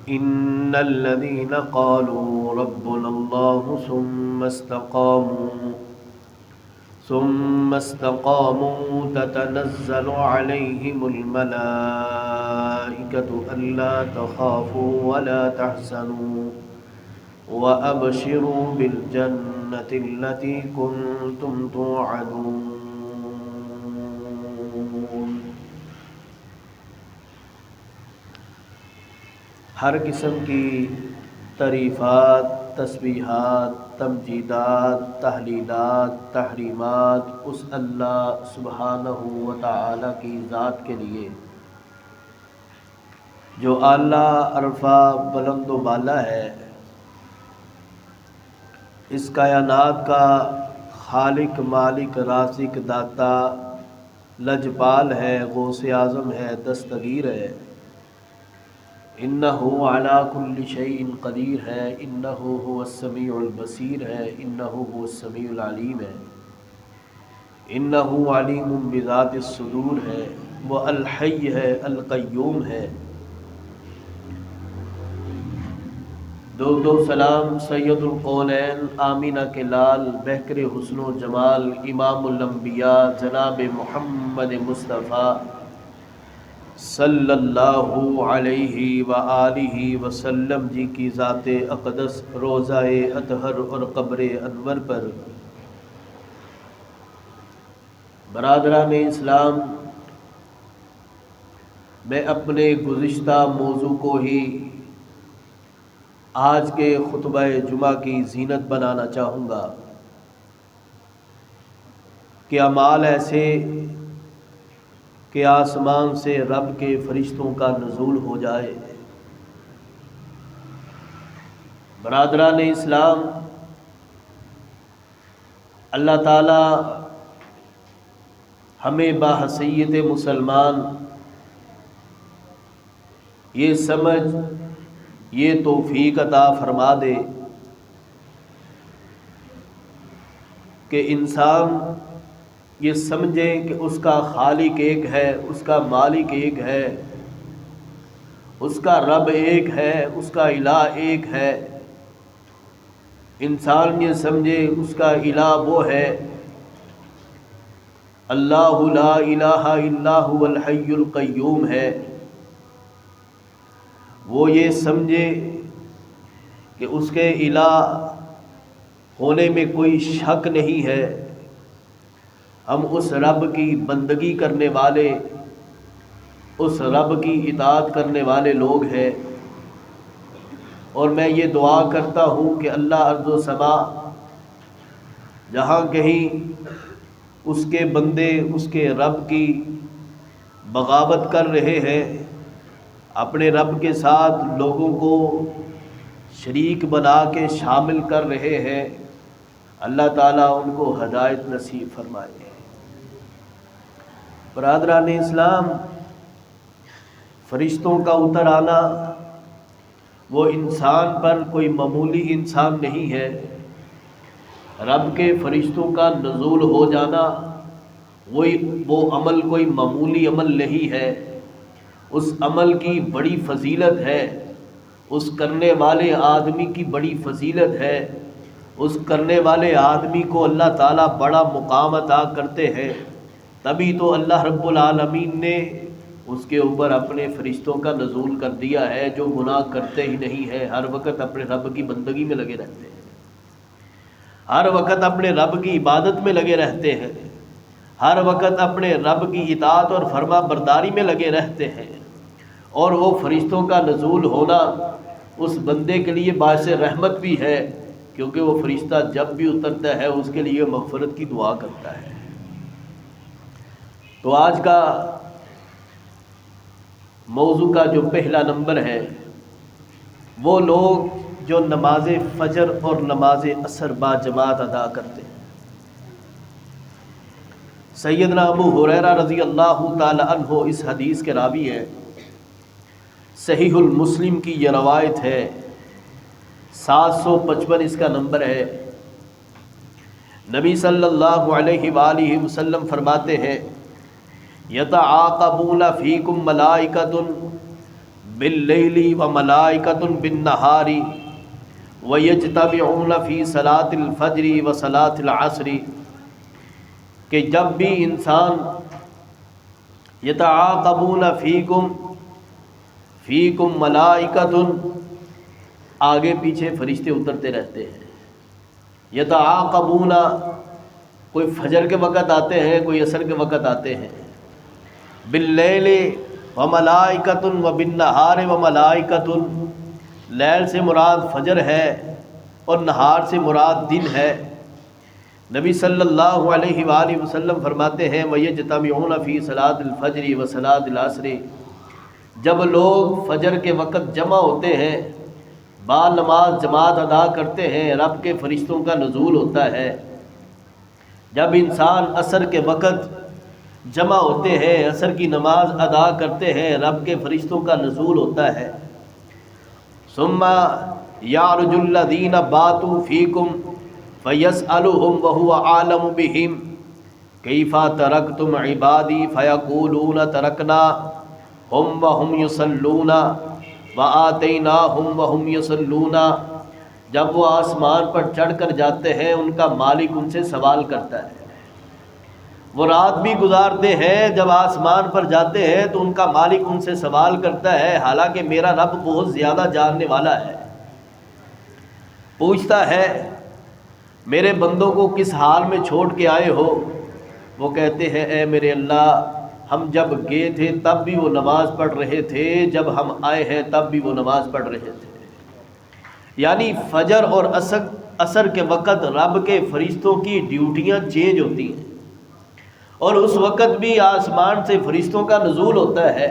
إن الذين قالوا ربنا الله ثم استقاموا تتنزل عليهم الملائكة ألا تخافوا ولا تحزنوا وأبشروا بالجنة التي كنتم توعدون. ہر قسم کی تعریفات، تسبیحات، تمجیدات، تحلیلات، تحریمات اس اللہ سبحانہ و تعالی کی ذات کے لیے جو اعلیٰ عرفہ بلند و بالا ہے، اس کائنات کا خالق، مالک، رازق، داتا، لجپال ہے، غوث اعظم ہے، دستگیر ہے، انہ علی کل شیء قدیر ہے، انہ هو السمیع البصیر ہے، انہ هو السمیع العلیم ہے، انہ علیم بذات الصدور ہے، وہ الحی ہے، القیوم ہے. درود و سلام سید القونین آمینہ کے لال، بہکر حسن و جمال، امام الانبیاء جناب محمد مصطفیٰ صلی اللہ علیہ وآلہ وسلم جی کی ذات اقدس، روضہ اطہر اور قبر انور پر. برادران اسلام، میں اپنے گزشتہ موضوع کو ہی آج کے خطبہ جمعہ کی زینت بنانا چاہوں گا کہ اعمال ایسے کہ آسمان سے رب کے فرشتوں کا نزول ہو جائے. برادران اسلام، اللہ تعالی ہمیں بحیثیت مسلمان یہ سمجھ، یہ توفیق عطا فرما دے کہ انسان یہ سمجھے کہ اس کا خالق ایک ہے، اس کا مالک ایک ہے، اس کا رب ایک ہے، اس کا الہ ایک ہے. انسان یہ سمجھے اس کا الہ وہ ہے اللہ لا الہ الا هو الحی القیوم ہے. وہ یہ سمجھے کہ اس کے الہ ہونے میں کوئی شک نہیں ہے. ہم اس رب کی بندگی کرنے والے، اس رب کی اطاعت کرنے والے لوگ ہیں. اور میں یہ دعا کرتا ہوں کہ اللہ ارض و سما جہاں کہیں اس کے بندے اس کے رب کی بغاوت کر رہے ہیں، اپنے رب کے ساتھ لوگوں کو شریک بنا کے شامل کر رہے ہیں، اللہ تعالیٰ ان کو ہدایت نصیب فرمائے. برادران اسلام، فرشتوں کا اتر آنا وہ انسان پر کوئی معمولی انسان نہیں ہے. رب کے فرشتوں کا نزول ہو جانا وہ عمل کوئی معمولی عمل نہیں ہے. اس عمل کی بڑی فضیلت ہے، اس کرنے والے آدمی کی بڑی فضیلت ہے. اس کرنے والے آدمی کو اللہ تعالیٰ بڑا مقام عطا کرتے ہیں. تبھی تو اللہ رب العالمین نے اس کے اوپر اپنے فرشتوں کا نزول کر دیا ہے، جو گناہ کرتے ہی نہیں ہے، ہر وقت اپنے رب کی بندگی میں لگے رہتے ہیں، ہر وقت اپنے رب کی عبادت میں لگے رہتے ہیں، ہر وقت اپنے رب کی اطاعت اور فرما برداری میں لگے رہتے ہیں. اور وہ فرشتوں کا نزول ہونا اس بندے کے لیے باعث رحمت بھی ہے، کیونکہ وہ فرشتہ جب بھی اترتا ہے اس کے لیے مغفرت کی دعا کرتا ہے. تو آج کا موضوع کا جو پہلا نمبر ہے، وہ لوگ جو نماز فجر اور نماز عصر با جماعت ادا کرتے ہیں. سیدنا ابو ہریرہ رضی اللہ تعالی عنہ اس حدیث کے راوی ہیں. صحیح المسلم کی یہ روایت ہے، 755 اس کا نمبر ہے. نبی صلی اللہ علیہ وآلہ وسلم فرماتے ہیں، یتعاقبون فیکم ملائکۃ باللیل وملائکۃ بالنہار ویجتمعون فی صلاۃ الفجر وصلاۃ العصر، کہ جب بھی انسان یتعاقبون فیکم ملائکۃ، آگے پیچھے فرشتے اترتے رہتے ہیں، یتعاقبون، کوئی فجر کے وقت آتے ہیں، کوئی عصر کے وقت آتے ہیں، باللیل وملائکۃ وبالنہار وملائکۃ، لیل سے مراد فجر ہے اور نہار سے مراد دن ہے۔ نبی صلی اللہ علیہ وآلہ وسلم فرماتے ہیں وَيَجْتَمِعُونَ فِي صَلَاةِ الْفَجْرِ وَصَلَاةِ الْعَصْرِ، جب لوگ فجر کے وقت جمع ہوتے ہیں، با نماز جماعت ادا کرتے ہیں، رب کے فرشتوں کا نزول ہوتا ہے۔ جب انسان عصر کے وقت جمع ہوتے ہیں، عصر کی نماز ادا کرتے ہیں، رب کے فرشتوں کا نزول ہوتا ہے۔ ثم یعرج الذین باتوا فیکم فیسألہم وہو عالم بہم کیف ترکتم عبادی فیقولون ترکنا ہم وہم یصلون وآتیناہم وہم یصلون، جب وہ آسمان پر چڑھ کر جاتے ہیں ان کا مالک ان سے سوال کرتا ہے۔ وہ رات بھی گزارتے ہیں، جب آسمان پر جاتے ہیں تو ان کا مالک ان سے سوال کرتا ہے، حالانکہ میرا رب بہت زیادہ جاننے والا ہے۔ پوچھتا ہے میرے بندوں کو کس حال میں چھوڑ کے آئے ہو؟ وہ کہتے ہیں اے میرے اللہ، ہم جب گئے تھے تب بھی وہ نماز پڑھ رہے تھے، جب ہم آئے ہیں تب بھی وہ نماز پڑھ رہے تھے۔ یعنی فجر اور عصر کے وقت رب کے فرشتوں کی ڈیوٹیاں چینج ہوتی ہیں، اور اس وقت بھی آسمان سے فرشتوں کا نزول ہوتا ہے۔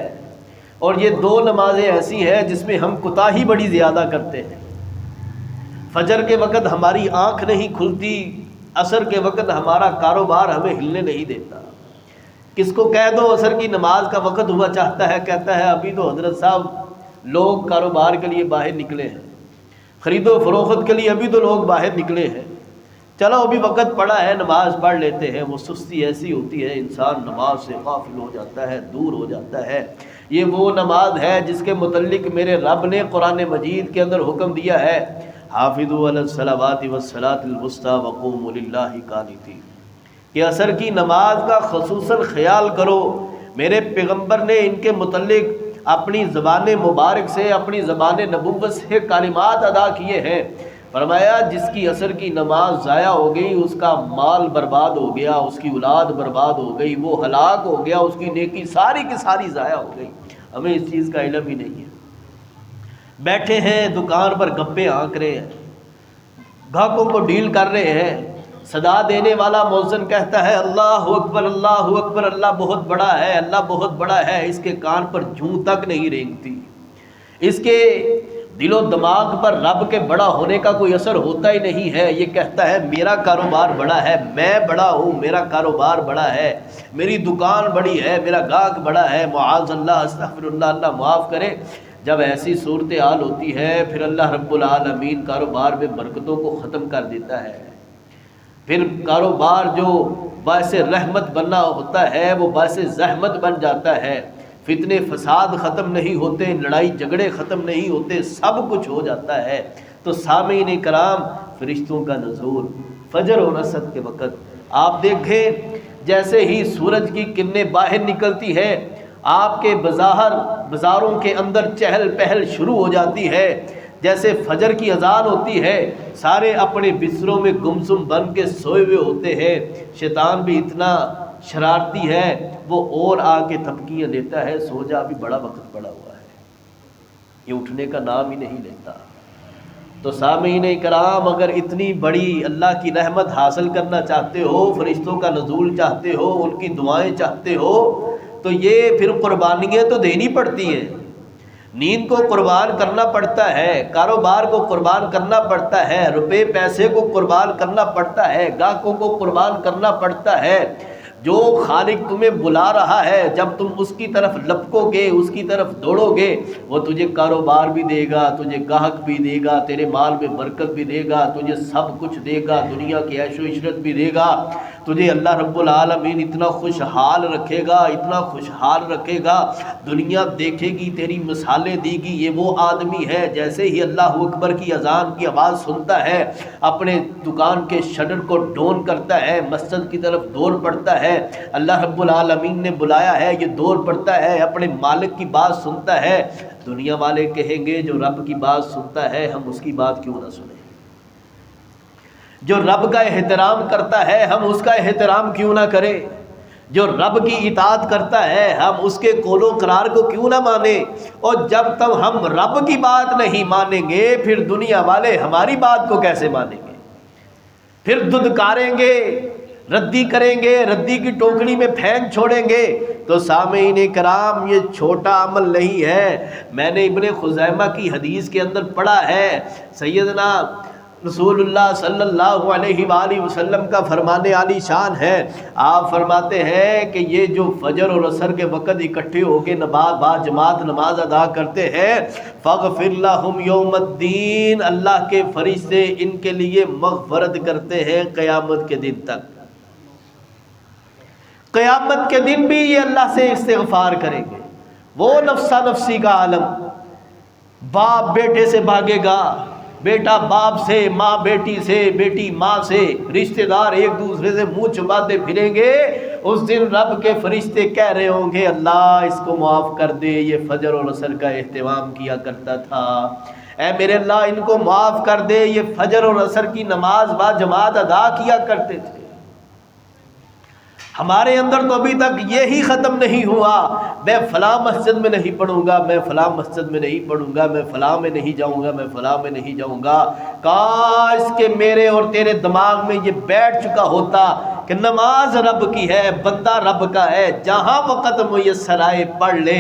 اور یہ دو نمازیں ایسی ہیں جس میں ہم کوتاہی بڑی زیادہ کرتے ہیں۔ فجر کے وقت ہماری آنکھ نہیں کھلتی، عصر کے وقت ہمارا کاروبار ہمیں ہلنے نہیں دیتا۔ کس کو کہہ دو عصر کی نماز کا وقت ہوا چاہتا ہے، کہتا ہے ابھی تو حضرت صاحب لوگ کاروبار کے لیے باہر نکلے ہیں، خرید و فروخت کے لیے ابھی تو لوگ باہر نکلے ہیں، چلو ابھی وقت پڑا ہے نماز پڑھ لیتے ہیں۔ وہ سستی ایسی ہوتی ہے، انسان نماز سے غافل ہو جاتا ہے، دور ہو جاتا ہے۔ یہ وہ نماز ہے جس کے متعلق میرے رب نے قرآن مجید کے اندر حکم دیا ہے، حافظوا علی الصلوات والصلاۃ الوسطی وقوموا للہ قانتین، کہ عصر کی نماز کا خصوصاً خیال کرو۔ میرے پیغمبر نے ان کے متعلق اپنی زبان مبارک سے، اپنی زبان نبوت سے کلمات ادا کیے ہیں۔ فرمایا جس کی عصر کی نماز ضائع ہو گئی اس کا مال برباد ہو گیا، اس کی اولاد برباد ہو گئی، وہ ہلاک ہو گیا، اس کی نیکی ساری کی ساری ضائع ہو گئی۔ ہمیں اس چیز کا علم ہی نہیں ہے، بیٹھے ہیں دکان پر گپے آنک رہے ہیں، گاہکوں کو ڈیل کر رہے ہیں، صدا دینے والا مؤذن کہتا ہے اللہ اکبر اللہ اکبر، اللہ بہت بڑا ہے، اللہ بہت بڑا ہے، اس کے کان پر جوں تک نہیں رینگتی، اس کے دل و دماغ پر رب کے بڑا ہونے کا کوئی اثر ہوتا ہی نہیں ہے۔ یہ کہتا ہے میرا کاروبار بڑا ہے، میں بڑا ہوں، میرا کاروبار بڑا ہے، میری دکان بڑی ہے، میرا گاہک بڑا ہے، معاذ اللہ استغفر اللہ، اللہ معاف کرے۔ جب ایسی صورتحال ہوتی ہے پھر اللہ رب العالمین کاروبار میں برکتوں کو ختم کر دیتا ہے۔ پھر کاروبار جو باعث رحمت بننا ہوتا ہے وہ باعث زحمت بن جاتا ہے، فتنے فساد ختم نہیں ہوتے، لڑائی جھگڑے ختم نہیں ہوتے، سب کچھ ہو جاتا ہے۔ تو سامعین کرام، فرشتوں کا نزول فجر اور عصر کے وقت آپ دیکھیں، جیسے ہی سورج کی کرنیں باہر نکلتی ہے آپ کے بازاروں کے اندر چہل پہل شروع ہو جاتی ہے۔ جیسے فجر کی اذان ہوتی ہے سارے اپنے بستروں میں گمسم بن کے سوئے ہوئے ہوتے ہیں، شیطان بھی اتنا شرارتی ہے وہ اور آ کے تھپکیاں دیتا ہے، سو جا ابھی بڑا وقت پڑا ہوا ہے، یہ اٹھنے کا نام ہی نہیں لیتا۔ تو سامعین کرام، اگر اتنی بڑی اللہ کی رحمت حاصل کرنا چاہتے ہو، فرشتوں کا نزول چاہتے ہو، ان کی دعائیں چاہتے ہو، تو یہ پھر قربانیاں تو دینی پڑتی ہیں۔ نیند کو قربان کرنا پڑتا ہے، کاروبار کو قربان کرنا پڑتا ہے، روپے پیسے کو قربان کرنا پڑتا ہے، گاہکوں کو قربان کرنا پڑتا ہے، جو خالق تمہیں بلا رہا ہے، جب تم اس کی طرف لپکو گے، اس کی طرف دوڑو گے، وہ تجھے کاروبار بھی دے گا، تجھے گاہک بھی دے گا، تیرے مال میں برکت بھی دے گا، تجھے سب کچھ دے گا، دنیا کی عیش و عشرت بھی دے گا، تجھے اللہ رب العالمین اتنا خوشحال رکھے گا، اتنا خوشحال رکھے گا، دنیا دیکھے گی، تیری مثالیں دے گی۔ یہ وہ آدمی ہے جیسے ہی اللہ اکبر کی اذان کی آواز سنتا ہے اپنے دکان کے شٹر کو ڈون کرتا ہے، مسجد کی طرف دوڑ پڑتا ہے، اللہ رب العالمین نے بلایا ہے، یہ دوڑ پڑتا ہے، اپنے مالک کی بات سنتا ہے۔ دنیا والے کہیں گے جو رب کی بات سنتا ہے ہم اس کی بات کیوں نہ سنیں، جو رب کا احترام کرتا ہے ہم اس کا احترام کیوں نہ کریں، جو رب کی اطاعت کرتا ہے ہم اس کے قول و قرار کو کیوں نہ مانیں۔ اور جب تک ہم رب کی بات نہیں مانیں گے پھر دنیا والے ہماری بات کو کیسے مانیں گے، پھر دھدکاریں گے، ردی کریں گے، ردی کی ٹوکری میں پھینک چھوڑیں گے۔ تو سامعین کرام یہ چھوٹا عمل نہیں ہے۔ میں نے ابن خزیمہ کی حدیث کے اندر پڑھا ہے، سیدنا رسول اللہ صلی اللہ علیہ وآلہ وسلم کا فرمان عالی شان ہے، آپ فرماتے ہیں کہ یہ جو فجر اور عصر کے وقت اکٹھے ہو کے با جماعت نماز ادا کرتے ہیں، فاغفر لہم یوم الدین، اللہ کے فرشتے ان کے لیے مغفرت کرتے ہیں قیامت کے دن تک۔ قیامت کے دن بھی یہ اللہ سے استغفار کریں گے۔ وہ نفسا نفسی کا عالم، باپ بیٹے سے بھاگے گا، بیٹا باپ سے، ماں بیٹی سے، بیٹی ماں سے، رشتہ دار ایک دوسرے سے منہ چھپاتے پھریں گے۔ اس دن رب کے فرشتے کہہ رہے ہوں گے اللہ اس کو معاف کر دے، یہ فجر اور عصر کا اہتمام کیا کرتا تھا، اے میرے اللہ ان کو معاف کر دے، یہ فجر اور عصر کی نماز با جماعت ادا کیا کرتے تھے۔ ہمارے اندر تو ابھی تک یہی ختم نہیں ہوا، میں فلاں مسجد میں نہیں پڑھوں گا، میں فلاں مسجد میں نہیں پڑھوں گا، میں فلاں میں نہیں جاؤں گا، میں فلاں میں نہیں جاؤں گا۔ کاش کہ میرے اور تیرے دماغ میں یہ بیٹھ چکا ہوتا کہ نماز رب کی ہے، بندہ رب کا ہے، جہاں وقت میسر آئے پڑھ لے۔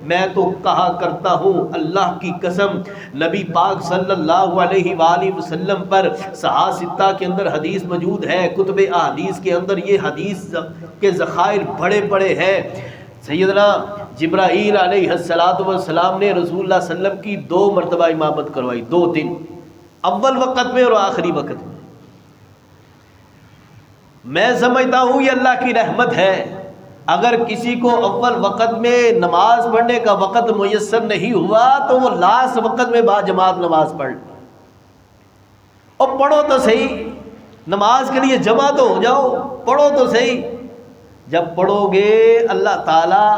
میں تو کہا کرتا ہوں اللہ کی قسم، نبی پاک صلی اللہ علیہ وآلہ وسلم پر صحاح ستہ کے اندر حدیث موجود ہے، کتب احادیث کے اندر یہ حدیث کے ذخائر بڑے بڑے ہیں۔ سیدنا جبرائیل علیہ السلام نے رسول اللہ صلی اللہ علیہ وسلم کی 2 مرتبہ امامت کروائی، 2 دن، اول وقت میں اور آخری وقت میں۔ میں سمجھتا ہوں یہ اللہ کی رحمت ہے، اگر کسی کو اول وقت میں نماز پڑھنے کا وقت میسر نہیں ہوا تو وہ لاسٹ وقت میں با جماعت نماز پڑھ لے، اور پڑھو تو صحیح، نماز کے لیے جمع تو ہو جاؤ، پڑھو تو صحیح۔ جب پڑھو گے اللہ تعالیٰ،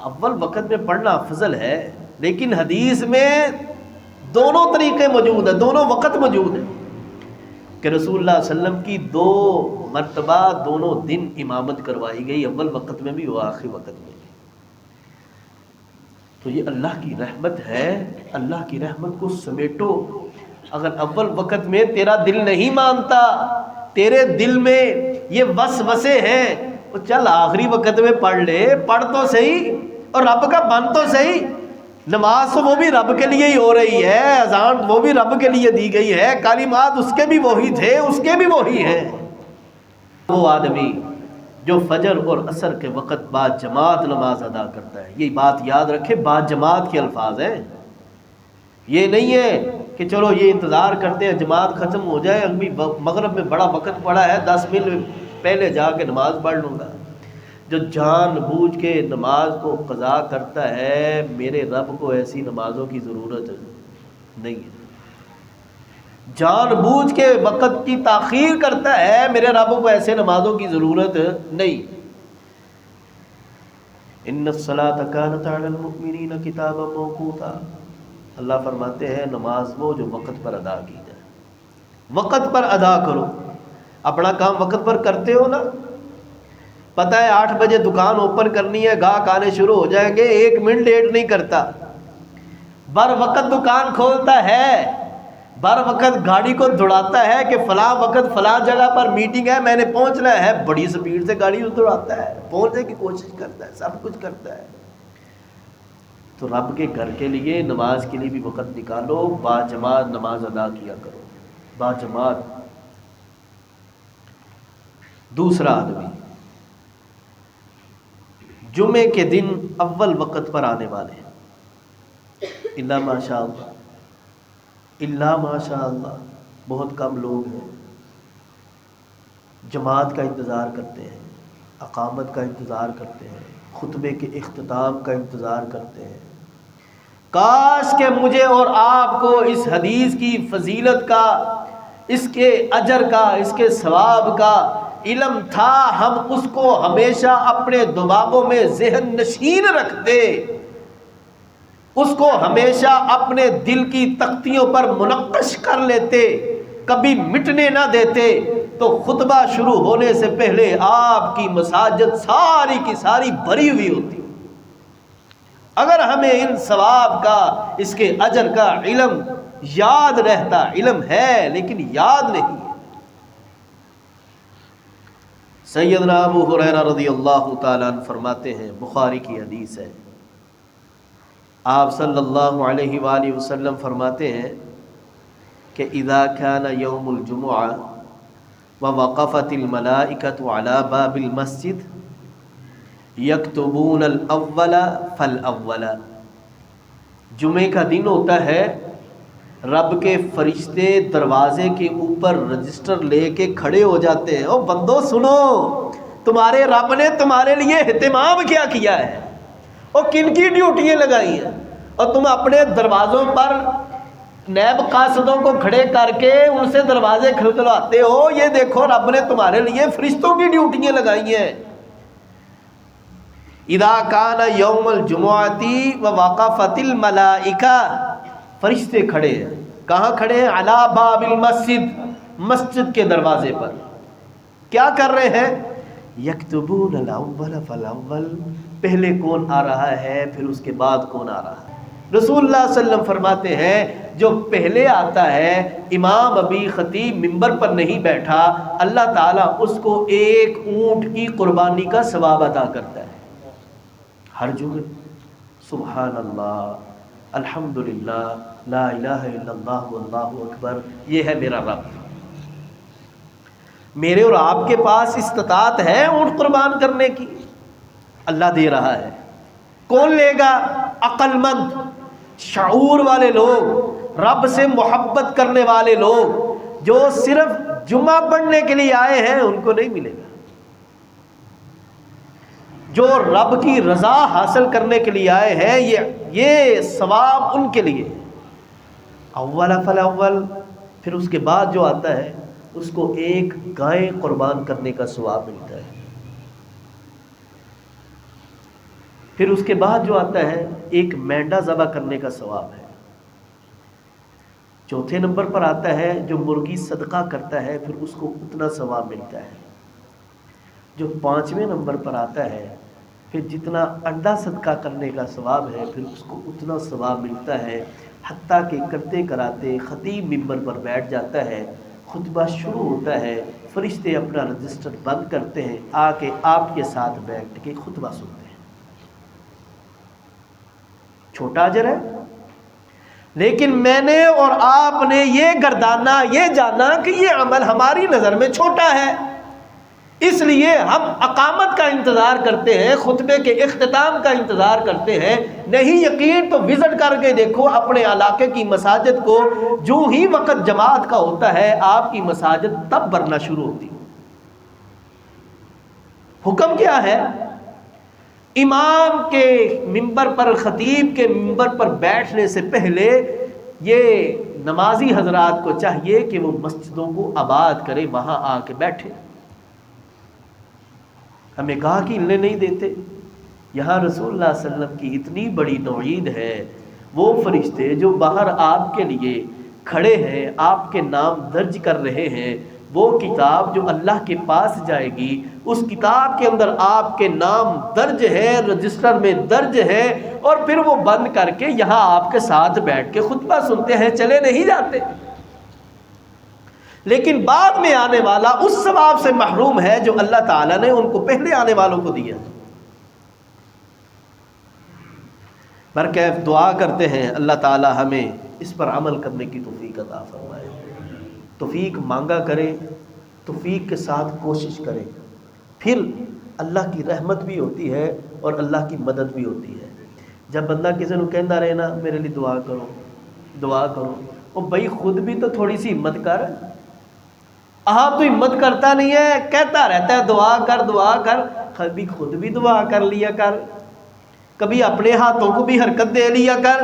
اول وقت میں پڑھنا فضل ہے، لیکن حدیث میں دونوں طریقے موجود ہیں، دونوں وقت موجود ہیں کہ رسول اللہ صلی اللہ علیہ وسلم کی 2 مرتبہ دونوں دن امامت کروائی گئی، اول وقت میں بھی اور آخری وقت میں بھی۔ تو یہ اللہ کی رحمت ہے، اللہ کی رحمت کو سمیٹو۔ اگر اول وقت میں تیرا دل نہیں مانتا، تیرے دل میں یہ وسوسے ہیں، تو چل آخری وقت میں پڑھ لے، پڑھ تو صحیح اور رب کا بن تو صحیح۔ نماز تو وہ بھی رب کے لیے ہی ہو رہی ہے، اذان وہ بھی رب کے لیے دی گئی ہے، کلمات اس کے بھی وہی تھے، اس کے بھی وہی ہیں۔ وہ آدمی جو فجر اور عصر کے وقت با جماعت نماز ادا کرتا ہے، یہ بات یاد رکھے، با جماعت کے الفاظ ہیں، یہ نہیں ہے کہ چلو یہ انتظار کرتے ہیں جماعت ختم ہو جائے، ابھی مغرب میں بڑا وقت پڑا ہے 10 منٹ پہلے جا کے نماز پڑھ لوں گا۔ جو جان بوجھ کے نماز کو قضا کرتا ہے، میرے رب کو ایسی نمازوں کی ضرورت نہیں ہے۔ جان بوجھ کے وقت کی تاخیر کرتا ہے، میرے رب کو ایسے نمازوں کی ضرورت نہیں۔ ان الصلاۃ کانت علی المؤمنین کتابا موقوتا، اللہ فرماتے ہیں نماز وہ جو وقت پر ادا کی جائے، وقت پر ادا کرو۔ اپنا کام وقت پر کرتے ہو نا؟ پتہ ہے 8 بجے دکان اوپن کرنی ہے، گاہک آنے شروع ہو جائیں گے، 1 منٹ لیٹ نہیں کرتا، بر وقت دکان کھولتا ہے، بر وقت گاڑی کو دوڑاتا ہے کہ فلاں وقت فلاں جگہ پر میٹنگ ہے، میں نے پہنچنا ہے، بڑی سپیڈ سے گاڑی دوڑاتا ہے، پہنچنے کی کوشش کرتا ہے، سب کچھ کرتا ہے۔ تو رب کے گھر کے لیے نماز کے لیے بھی وقت نکالو، با جماعت نماز ادا کیا کرو، با جماعت۔ دوسرا آدمی جمعے کے دن اول وقت پر آنے والے ہیں، الا ماشاء اللہ، الا ماشاء اللہ، بہت کم لوگ ہیں جماعت کا انتظار کرتے ہیں، اقامت کا انتظار کرتے ہیں، خطبے کے اختتام کا انتظار کرتے ہیں۔ کاش کہ مجھے اور آپ کو اس حدیث کی فضیلت کا، اس کے اجر کا، اس کے ثواب کا علم تھا، ہم اس کو ہمیشہ اپنے دماغوں میں ذہن نشین رکھتے، اس کو ہمیشہ اپنے دل کی تختیوں پر منقش کر لیتے، کبھی مٹنے نہ دیتے، تو خطبہ شروع ہونے سے پہلے آپ کی مساجد ساری کی ساری بھری ہوئی ہوتی۔ اگر ہمیں ان ثواب کا، اس کے اجر کا علم یاد رہتا، علم ہے لیکن یاد نہیں ہے۔ سیدنا ابو ہریرہ رضی اللہ تعالیٰ عنہ فرماتے ہیں، بخاری کی حدیث ہے، آپ صلی اللہ علیہ وآلہ وسلم فرماتے ہیں کہ اذا كان يوم الجمعہ ووقفت الملائکة على باب المسجد یکتبون الاول فالاول، جمعے کا دن ہوتا ہے، رب کے فرشتے دروازے کے اوپر رجسٹر لے کے کھڑے ہو جاتے ہیں، او بندو سنو، تمہارے رب نے تمہارے لیے اہتمام کیا کیا ہے، اور کن کی ڈیوٹیاں لگائی ہیں، اور تم اپنے دروازوں پر نیب قاصدوں کو کھڑے کر کے ان سے دروازے کھلواتے ہو۔ یہ دیکھو رب نے تمہارے لیے فرشتوں کی ڈیوٹیاں لگائی ہیں۔ اذا کان یوم الجمعۃ ووقفت الملائکہ، فرشتے کھڑے ہیں، کہاں کھڑے ہیں؟ علی باب المسجد، مسجد کے دروازے پر، کیا کر رہے ہیں؟ یکتبون الاول فالاول، پہلے کون آ رہا ہے پھر اس کے بعد کون آ رہا ہے۔ رسول اللہ صلی اللہ علیہ وسلم فرماتے ہیں جو پہلے آتا ہے، امام ابھی خطیب ممبر پر نہیں بیٹھا، اللہ تعالیٰ اس کو ایک اونٹ کی قربانی کا ثواب عطا کرتا ہے ہر جمعے۔ سبحان اللہ، الحمدللہ، لا الہ الا اللہ واللہ اکبر، یہ ہے میرا رب۔ میرے اور آپ کے پاس استطاعت ہے اونٹ قربان کرنے کی، اللہ دے رہا ہے۔ کون لے گا؟ عقل مند، شعور والے لوگ، رب سے محبت کرنے والے لوگ، جو صرف جمعہ پڑھنے کے لیے آئے ہیں ان کو نہیں ملے گا، جو رب کی رضا حاصل کرنے کے لیے آئے ہیں یہ ثواب ان کے لیے۔ اول فالاول، پھر اس کے بعد جو آتا ہے اس کو ایک گائے قربان کرنے کا ثواب ملتا ہے، پھر اس کے بعد جو آتا ہے ایک مینڈا ذبح کرنے کا ثواب ہے، چوتھے نمبر پر آتا ہے جو مرغی صدقہ کرتا ہے پھر اس کو اتنا ثواب ملتا ہے، جو پانچویں نمبر پر آتا ہے پھر جتنا انڈا صدقہ کرنے کا ثواب ہے پھر اس کو اتنا ثواب ملتا ہے، حتیٰ کہ کرتے کراتے خطیب ممبر پر بیٹھ جاتا ہے، خطبہ شروع ہوتا ہے، فرشتے اپنا رجسٹر بند کرتے ہیں، آ کے آپ کے ساتھ بیٹھ کے خطبہ سنتے ہیں۔ چھوٹا اجر ہے، لیکن میں نے اور آپ نے یہ گردانا، یہ جانا کہ یہ عمل ہماری نظر میں چھوٹا ہے، اس لیے ہم اقامت کا انتظار کرتے ہیں، خطبے کے اختتام کا انتظار کرتے ہیں۔ نہیں یقین تو وزٹ کر کے دیکھو اپنے علاقے کی مساجد کو، جو ہی وقت جماعت کا ہوتا ہے آپ کی مساجد تب بھرنا شروع ہوتی۔ حکم کیا ہے؟ امام کے منبر پر، خطیب کے منبر پر بیٹھنے سے پہلے یہ نمازی حضرات کو چاہیے کہ وہ مسجدوں کو آباد کرے، وہاں آ کے بیٹھے۔ ہمیں کہا کہ ہلنے نہیں دیتے، یہاں رسول اللہ صلی اللہ علیہ وسلم کی اتنی بڑی توعید ہے، وہ فرشتے جو باہر آپ کے لیے کھڑے ہیں، آپ کے نام درج کر رہے ہیں، وہ کتاب جو اللہ کے پاس جائے گی، اس کتاب کے اندر آپ کے نام درج ہے، رجسٹر میں درج ہے، اور پھر وہ بند کر کے یہاں آپ کے ساتھ بیٹھ کے خطبہ سنتے ہیں، چلے نہیں جاتے۔ لیکن بعد میں آنے والا اس ثواب سے محروم ہے جو اللہ تعالیٰ نے ان کو پہلے آنے والوں کو دیا۔ برکیف دعا کرتے ہیں اللہ تعالیٰ ہمیں اس پر عمل کرنے کی توفیق عطا فرمائے۔ توفیق مانگا کریں، توفیق کے ساتھ کوشش کریں، پھر اللہ کی رحمت بھی ہوتی ہے اور اللہ کی مدد بھی ہوتی ہے۔ جب بندہ کسی کو کہندا رہے نا میرے لیے دعا کرو دعا کرو، او بھائی خود بھی تو تھوڑی سی ہمت کر۔ آپ تو ہمت کرتا نہیں ہے، کہتا رہتا ہے دعا کر دعا کر، کبھی خود بھی دعا کر لیا کر، کبھی اپنے ہاتھوں کو بھی حرکت دے لیا کر،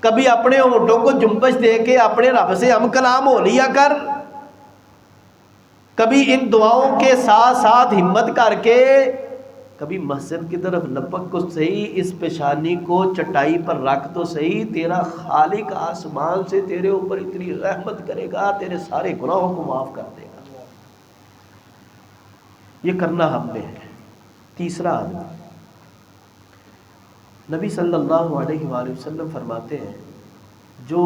کبھی اپنے ہونٹوں کو جنبش دے کے اپنے رب سے ہم کلام ہو لیا کر، کبھی ان دعاؤں کے ساتھ ساتھ ہمت کر کے کبھی مسجد کی طرف لپک کو صحیح، اس پیشانی کو چٹائی پر رکھ تو صحیح، تیرا خالق آسمان سے تیرے اوپر اتنی رحمت کرے گا، تیرے سارے گناہوں کو معاف کر دے گا۔ یہ کرنا ہم نے ہے۔ تیسرا آدمی، نبی صلی اللہ علیہ وآلہ وسلم فرماتے ہیں جو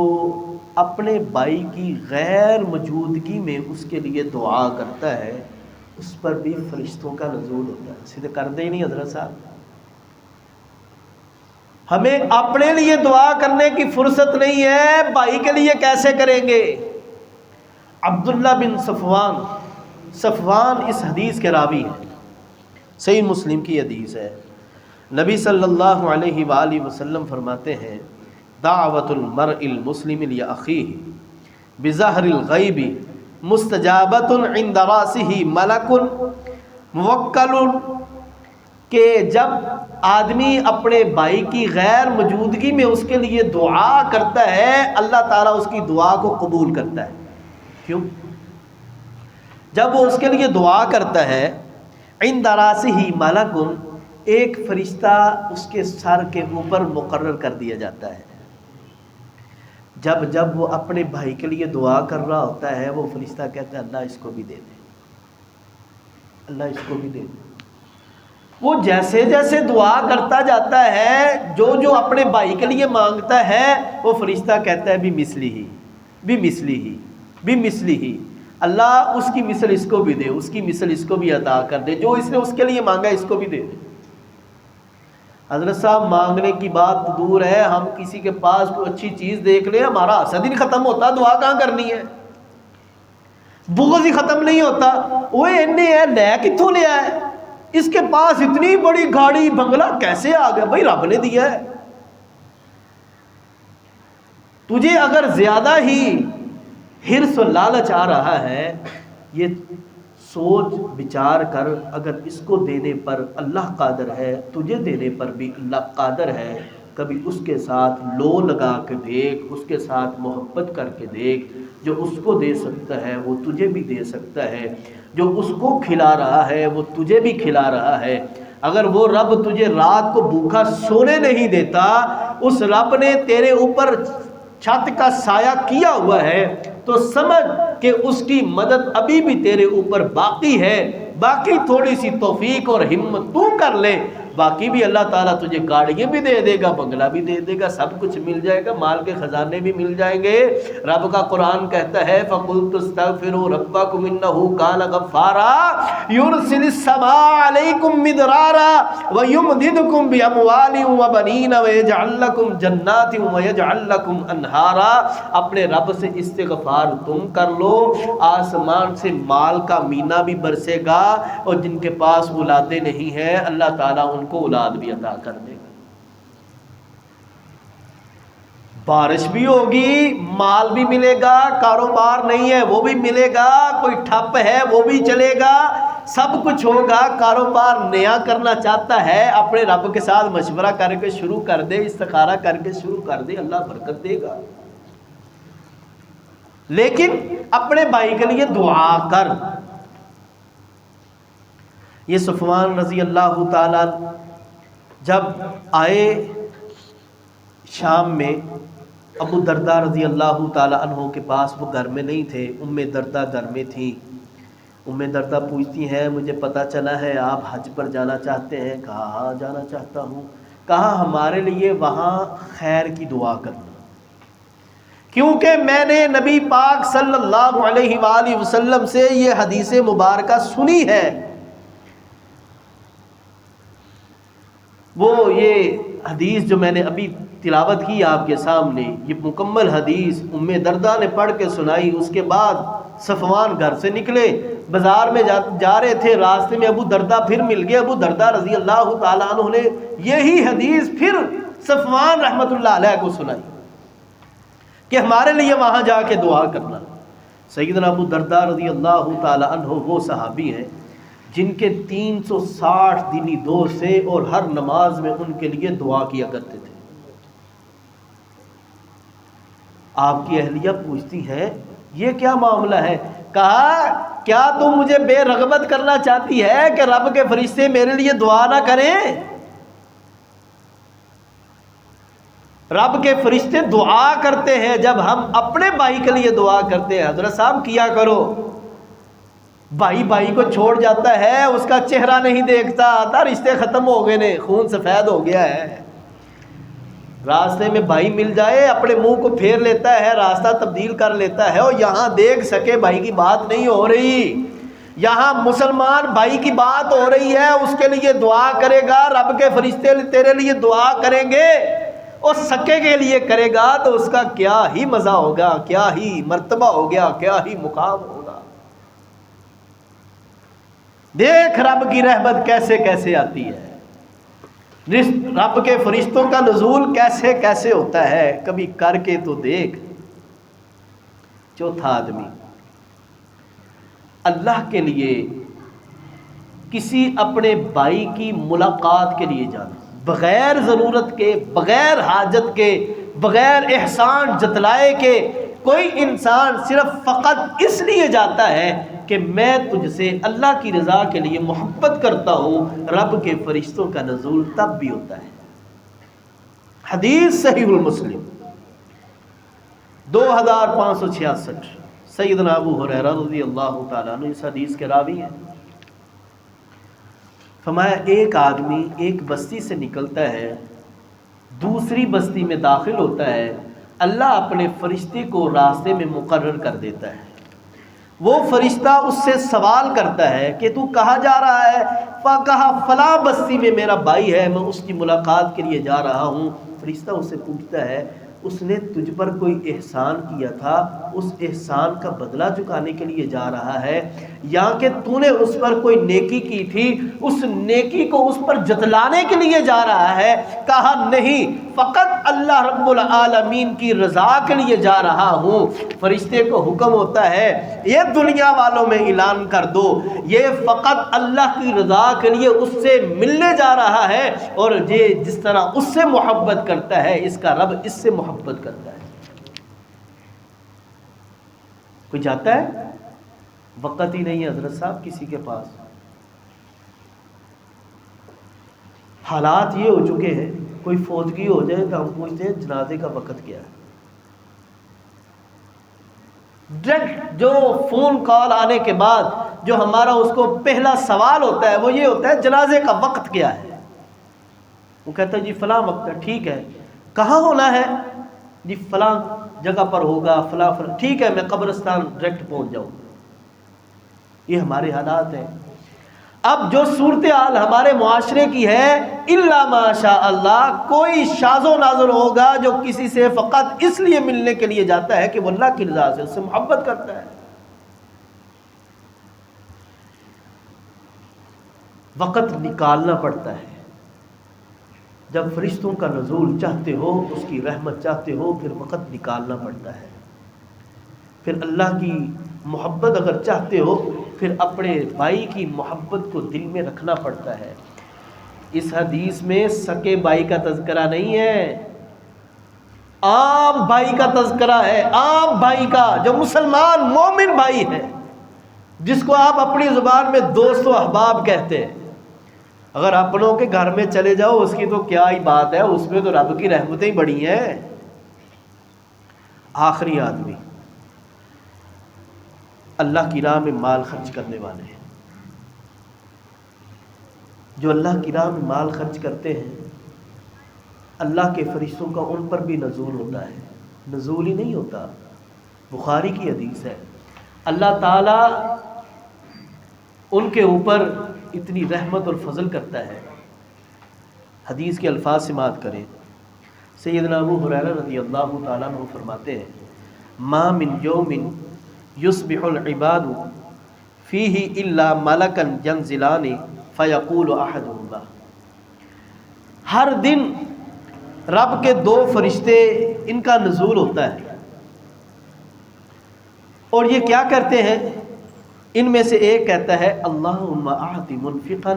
اپنے بھائی کی غیر موجودگی میں اس کے لیے دعا کرتا ہے اس پر بھی فرشتوں کا نزول ہوتا ہے۔ سیدھے کر دے نہیں حضرت صاحب، ہمیں اپنے لیے دعا کرنے کی فرصت نہیں ہے، بھائی کے لیے کیسے کریں گے؟ عبداللہ بن صفوان اس حدیث کے راوی ہیں، صحیح مسلم کی حدیث ہے۔ نبی صلی اللہ علیہ وآلہ وسلم فرماتے ہیں دعوت المرء المسلم لأخیہ بظہر الغیب مستجابۃ عند راسہ ملک موکل، کہ جب آدمی اپنے بھائی کی غیر موجودگی میں اس کے لیے دعا کرتا ہے اللہ تعالیٰ اس کی دعا کو قبول کرتا ہے۔ کیوں؟ جب وہ اس کے لیے دعا کرتا ہے عند راسہ ملک، ایک فرشتہ اس کے سر کے اوپر مقرر کر دیا جاتا ہے۔ جب وہ اپنے بھائی کے لیے دعا کر رہا ہوتا ہے وہ فرشتہ کہتا ہے اللہ اس کو بھی دے دے، اللہ اس کو بھی دے دے۔ وہ جیسے جیسے دعا کرتا جاتا ہے جو اپنے بھائی کے لیے مانگتا ہے وہ فرشتہ کہتا ہے بھی مثلی ہی بھی مثلی ہی بھی مثلی ہی، اللہ اس کی مثل اس کو بھی دے، اس کی مثل اس کو بھی عطا کر دے، جو اس نے اس کے لیے مانگا اس کو بھی دے دے۔ حضرت صاحب مانگنے کی بات دور ہے، ہم کسی کے پاس کوئی اچھی چیز دیکھ لیں ہمارا حسد ہی نہیں ختم ہوتا، دعا کہاں کرنی ہے؟ بغض ہی ختم نہیں ہوتا، وہ انہیں ہے لے کتوں لیا ہے، اس کے پاس اتنی بڑی گاڑی بنگلہ کیسے آ گیا؟ بھائی رب نے دیا ہے۔ تجھے اگر زیادہ ہی حرص و لالچ آ رہا ہے، یہ سوچ بچار کر اگر اس کو دینے پر اللہ قادر ہے تجھے دینے پر بھی اللہ قادر ہے، کبھی اس کے ساتھ لو لگا کے دیکھ، اس کے ساتھ محبت کر کے دیکھ، جو اس کو دے سکتا ہے وہ تجھے بھی دے سکتا ہے، جو اس کو کھلا رہا ہے وہ تجھے بھی کھلا رہا ہے۔ اگر وہ رب تجھے رات کو بھوکا سونے نہیں دیتا، اس رب نے تیرے اوپر چھت کا سایہ کیا ہوا ہے تو سمجھ کہ اس کی مدد ابھی بھی تیرے اوپر باقی ہے۔ باقی تھوڑی سی توفیق اور ہمت تو کر لے، باقی بھی اللہ تعالیٰ تجھے گاڑیاں بھی دے دے گا، بنگلہ بھی دے دے گا، سب کچھ مل جائے گا، مال کے خزانے بھی مل جائیں گے۔ رب کا قرآن کہتا ہے فَقُلْتُ اسْتَغْفِرُوا رَبَّكُمْ إِنَّهُ كَانَ غَفَّارًا يُرْسِلِ السَّمَاءَ عَلَيْكُمْ مِدْرَارًا وَيُمْدِدْكُمْ بِأَمْوَالٍ وَبَنِينَ وَيَجْعَلْ لَكُمْ جَنَّاتٍ وَيَجْعَلْ لَكُمْ أَنْهَارًا۔ اپنے رب سے استغفار تم کر لو، آسمان سے مال کا مینہ بھی برسے گا، اور جن کے پاس اولادیں نہیں ہیں اللہ تعالیٰ ان کو اولاد بھی عطا کر دے گا۔ بارش بھی ہوگی، مال بھی ملے گا، کاروبار نہیں ہے وہ بھی ملے گا، کوئی ٹھپ ہے وہ بھی چلے گا، سب کچھ ہوگا۔ کاروبار نیا کرنا چاہتا ہے اپنے رب کے ساتھ مشورہ کر کے شروع کر دے، استخارہ کر کے شروع کر دے، اللہ برکت دے گا۔ لیکن اپنے بھائی کے لیے دعا کر۔ یہ صفوان رضی اللہ تعالیٰ جب آئے شام میں ابو دردہ رضی اللہ تعالیٰ عنہ کے پاس، وہ گھر میں نہیں تھے، ام دردہ گھر میں تھیں۔ ام دردہ پوچھتی ہیں مجھے پتہ چلا ہے آپ حج پر جانا چاہتے ہیں؟ کہا ہاں جانا چاہتا ہوں۔ کہا ہمارے لیے وہاں خیر کی دعا کرنا، کیونکہ میں نے نبی پاک صلی اللہ علیہ وآلہ وسلم سے یہ حدیث مبارکہ سنی ہے۔ وہ یہ حدیث جو میں نے ابھی تلاوت کی آپ کے سامنے، یہ مکمل حدیث ام درداء نے پڑھ کے سنائی. اس کے بعد صفوان گھر سے نکلے، بازار میں جا رہے تھے، راستے میں ابو درداء پھر مل گئے. ابو درداء رضی اللہ تعالیٰ عنہ نے یہی حدیث پھر صفوان رحمۃ اللہ علیہ کو سنائی کہ ہمارے لیے وہاں جا کے دعا کرنا. سیدنا ابو درداء رضی اللہ تعالیٰ عنہ وہ صحابی ہیں جن کے 360 دینی دور سے اور ہر نماز میں ان کے لیے دعا کیا کرتے تھے. آپ کی اہلیہ پوچھتی ہے یہ کیا معاملہ ہے؟ کہا کیا تم مجھے بے رغبت کرنا چاہتی ہے کہ رب کے فرشتے میرے لیے دعا نہ کریں؟ رب کے فرشتے دعا کرتے ہیں جب ہم اپنے بھائی کے لیے دعا کرتے ہیں. حضرت صاحب کیا کرو، بھائی کو چھوڑ جاتا ہے، اس کا چہرہ نہیں دیکھتا، آتا رشتے ختم ہو گئے نے، خون سفید ہو گیا ہے. راستے میں بھائی مل جائے اپنے منہ کو پھیر لیتا ہے، راستہ تبدیل کر لیتا ہے، اور یہاں دیکھ سکے بھائی کی بات نہیں ہو رہی، یہاں مسلمان بھائی کی بات ہو رہی ہے، اس کے لیے دعا کرے گا، رب کے فرشتے تیرے لیے دعا کریں گے، اور سکے کے لیے کرے گا تو اس کا کیا ہی مزہ ہوگا، کیا ہی مرتبہ ہو گیا، کیا ہی مقام ہوگا. دیکھ رب کی رحمت کیسے کیسے آتی ہے، رب کے فرشتوں کا نزول کیسے کیسے ہوتا ہے، کبھی کر کے تو دیکھ. چوتھا آدمی اللہ کے لیے کسی اپنے بھائی کی ملاقات کے لیے جانا، بغیر ضرورت کے، بغیر حاجت کے، بغیر احسان جتلائے کے. کوئی انسان صرف فقط اس لیے جاتا ہے کہ میں تجھ سے اللہ کی رضا کے لیے محبت کرتا ہوں، رب کے فرشتوں کا نزول تب بھی ہوتا ہے. حدیث صحیح المسلم 2566، سیدنا ابو ہریرہ رضی اللہ تعالیٰ عنہ اس حدیث کے راوی ہیں. فرمایا ایک آدمی ایک بستی سے نکلتا ہے، دوسری بستی میں داخل ہوتا ہے، اللہ اپنے فرشتے کو راستے میں مقرر کر دیتا ہے. وہ فرشتہ اس سے سوال کرتا ہے کہ تو کہاں جا رہا ہے؟ کہا فلاں بستی میں میرا بھائی ہے، میں اس کی ملاقات کے لیے جا رہا ہوں. فرشتہ اس سے پوچھتا ہے اس نے تجھ پر کوئی احسان کیا تھا، اس احسان کا بدلہ چکانے کے لیے جا رہا ہے، یا کہ تو نے اس پر کوئی نیکی کی تھی، اس نیکی کو اس پر جتلانے کے لیے جا رہا ہے؟ کہا نہیں، فقط اللہ رب العالمین کی رضا کے لیے جا رہا ہوں. فرشتے کو حکم ہوتا ہے یہ دنیا والوں میں اعلان کر دو، یہ فقط اللہ کی رضا کے لیے اس سے ملنے جا رہا ہے، اور یہ جس طرح اس سے محبت کرتا ہے اس کا رب اس سے محبت کرتا ہے. کوئی جاتا ہے؟ وقت ہی نہیں ہے حضرت صاحب کسی کے پاس. حالات یہ ہو چکے ہیں، کوئی فوتگی ہو جائے تو ہم پوچھتے ہیں جنازے کا وقت کیا ہے. ڈائریکٹ جو فون کال آنے کے بعد جو ہمارا اس کو پہلا سوال ہوتا ہے وہ یہ ہوتا ہے جنازے کا وقت کیا ہے. وہ کہتا ہے جی فلاں وقت ہے. ٹھیک ہے، کہاں ہونا ہے؟ جی فلاں جگہ پر ہوگا، فلاں. ٹھیک ہے، میں قبرستان ڈائریکٹ پہنچ جاؤں. یہ ہمارے حالات ہیں. اب جو صورتحال ہمارے معاشرے کی ہے، الا ماشاء اللہ کوئی شاذ و نادر ہوگا جو کسی سے فقط اس لیے ملنے کے لیے جاتا ہے کہ وہ اللہ کی رضا سے اس سے محبت کرتا ہے. وقت نکالنا پڑتا ہے. جب فرشتوں کا نزول چاہتے ہو، اس کی رحمت چاہتے ہو، پھر وقت نکالنا پڑتا ہے. پھر اللہ کی محبت اگر چاہتے ہو، پھر اپنے بھائی کی محبت کو دل میں رکھنا پڑتا ہے. اس حدیث میں سکے بھائی کا تذکرہ نہیں ہے، عام بھائی کا تذکرہ ہے. عام بھائی کا جو مسلمان مومن بھائی ہے، جس کو آپ اپنی زبان میں دوست و احباب کہتے ہیں. اگر اپنوں کے گھر میں چلے جاؤ اس کی تو کیا ہی بات ہے، اس میں تو رب کی رحمتیں بڑی ہیں. آخری آدمی اللہ کی راہ میں مال خرچ کرنے والے ہیں. جو اللہ کی راہ میں مال خرچ کرتے ہیں، اللہ کے فرشتوں کا ان پر بھی نزول ہوتا ہے. نزول ہی نہیں ہوتا، بخاری کی حدیث ہے، اللہ تعالیٰ ان کے اوپر اتنی رحمت اور فضل کرتا ہے حدیث کے الفاظ سماعت کریں۔ سیدنا ابو ہریرہ رضی اللہ تعالیٰ عنہ فرماتے ہیں ما من یوم یصبح العباد فیہ الا ملکا ینزلان فیقول احدہما، ہر دن رب کے دو فرشتے ان کا نزول ہوتا ہے، اور یہ کیا کرتے ہیں؟ ان میں سے ایک کہتا ہے اللہم اعط منفقا،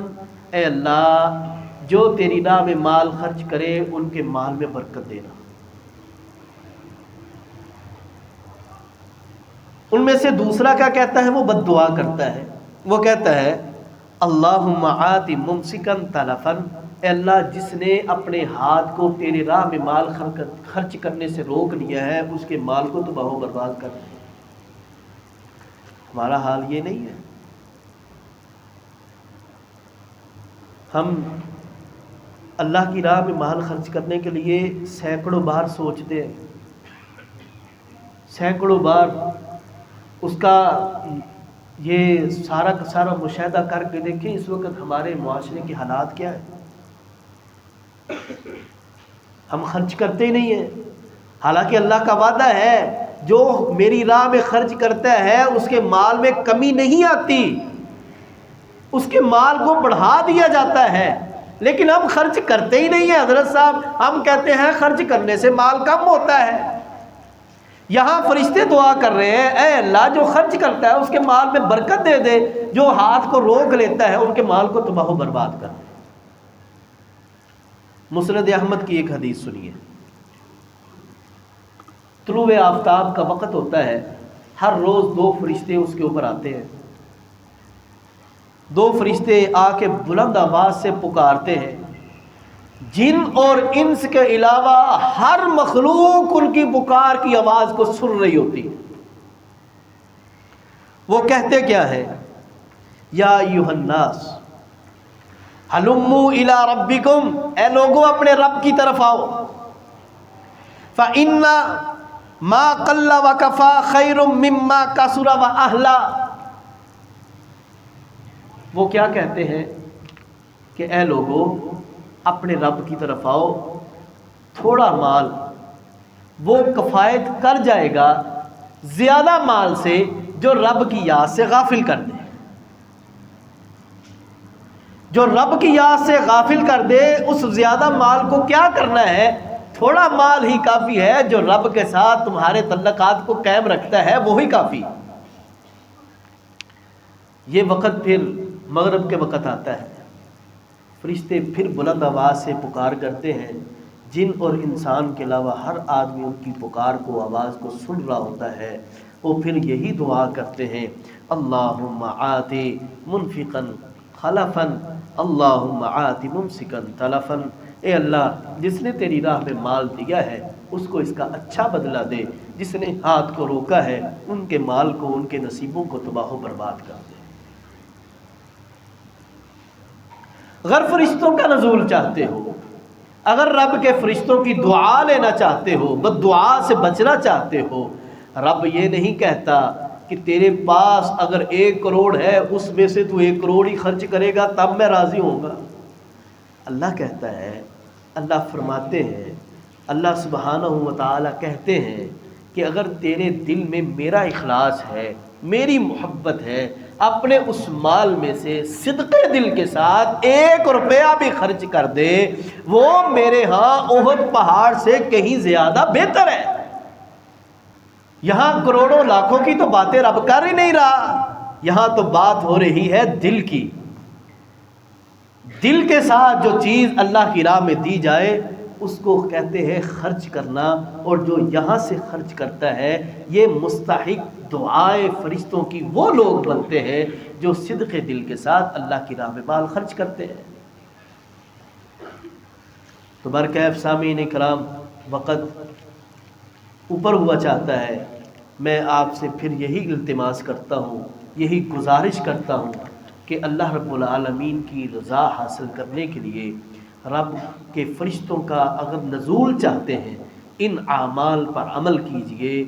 اے اللہ جو تیری راہ میں مال خرچ کرے ان کے مال میں برکت دینا۔ ان میں سے دوسرا کیا کہتا ہے؟ وہ بد دعا کرتا ہے، وہ کہتا ہے اللہم اعط ممسکا تلفا، اے اللہ جس نے اپنے ہاتھ کو تیرے راہ میں مال خرچ کرنے سے روک لیا ہے اس کے مال کو تباہ و برباد کر دے۔ ہمارا حال یہ نہیں ہے۔ ہم اللہ کی راہ میں مال خرچ کرنے کے لیے سینکڑوں بار سوچتے ہیں، سینکڑوں بار اس کا یہ سارا کا سارا مشاہدہ کر کے دیکھیں اس وقت ہمارے معاشرے کے حالات کیا ہیں۔ ہم خرچ کرتے ہی نہیں ہیں، حالانکہ اللہ کا وعدہ ہے جو میری راہ میں خرچ کرتا ہے اس کے مال میں کمی نہیں آتی، اس کے مال کو بڑھا دیا جاتا ہے، لیکن ہم خرچ کرتے ہی نہیں ہیں۔ حضرت صاحب ہم کہتے ہیں خرچ کرنے سے مال کم ہوتا ہے، یہاں فرشتے دعا کر رہے ہیں اے اللہ جو خرچ کرتا ہے اس کے مال میں برکت دے دے، جو ہاتھ کو روک لیتا ہے ان کے مال کو تباہ و برباد کر دے۔ مسند احمد کی ایک حدیث سنیے، طلوع آفتاب کا وقت ہوتا ہے، ہر روز دو فرشتے اس کے اوپر آتے ہیں، دو فرشتے آ کے بلند آواز سے پکارتے ہیں، جن اور انس کے علاوہ ہر مخلوق ان کی پکار کی آواز کو سن رہی ہوتی ہے۔ وہ کہتے کیا ہے؟ یا ایھا الناس ہلموا الی ربکم، اے لوگوں اپنے رب کی طرف آؤ، فإن ما قل وکفا خیر مما کثر واہلا۔ وہ کیا کہتے ہیں کہ اے لوگوں اپنے رب کی طرف آؤ، تھوڑا مال وہ کفایت کر جائے گا زیادہ مال سے جو رب کی یاد سے غافل کر دے، جو رب کی یاد سے غافل کر دے اس زیادہ مال کو کیا کرنا ہے؟ تھوڑا مال ہی کافی ہے، جو رب کے ساتھ تمہارے تعلقات کو قائم رکھتا ہے وہی کافی۔ یہ وقت پھر مغرب کے وقت آتا ہے، فرشتے پھر بلند آواز سے پکار کرتے ہیں، جن اور انسان کے علاوہ ہر آدمی ان کی پکار کو آواز کو سن رہا ہوتا ہے۔ وہ پھر یہی دعا کرتے ہیں اللہم آت منفقا خلفا، اللہم آت ممسکا تلفا، اے اللہ جس نے تیری راہ میں مال دیا ہے اس کو اس کا اچھا بدلہ دے، جس نے ہاتھ کو روکا ہے ان کے مال کو ان کے نصیبوں کو تباہ و برباد کر دے۔ اگر فرشتوں کا نزول چاہتے ہو، اگر رب کے فرشتوں کی دعا لینا چاہتے ہو، بد دعا سے بچنا چاہتے ہو، رب یہ نہیں کہتا کہ تیرے پاس اگر 1 کروڑ ہے اس میں سے تو 1 کروڑ ہی خرچ کرے گا تب میں راضی ہوں گا۔ اللہ کہتا ہے، اللہ فرماتے ہیں، اللہ سبحانہ و تعالی کہتے ہیں کہ اگر تیرے دل میں میرا اخلاص ہے، میری محبت ہے، اپنے اس مال میں سے صدقے دل کے ساتھ 1 روپیہ بھی خرچ کر دے، وہ میرے ہاں احد پہاڑ سے کہیں زیادہ بہتر ہے۔ یہاں کروڑوں لاکھوں کی تو باتیں رب کر ہی نہیں رہا، یہاں تو بات ہو رہی ہے دل کی۔ دل کے ساتھ جو چیز اللہ کی راہ میں دی جائے اس کو کہتے ہیں خرچ کرنا، اور جو یہاں سے خرچ کرتا ہے یہ مستحق دعائے فرشتوں کی وہ لوگ بنتے ہیں جو صدق دل کے ساتھ اللہ کی راہ میں مال خرچ کرتے ہیں۔ تو برکیف سامعین کرام، وقت اوپر ہوا چاہتا ہے، میں آپ سے پھر یہی التماس کرتا ہوں، یہی گزارش کرتا ہوں کہ اللہ رب العالمین کی رضا حاصل کرنے کے لیے رب کے فرشتوں کا اگر نزول چاہتے ہیں ان اعمال پر عمل کیجئے،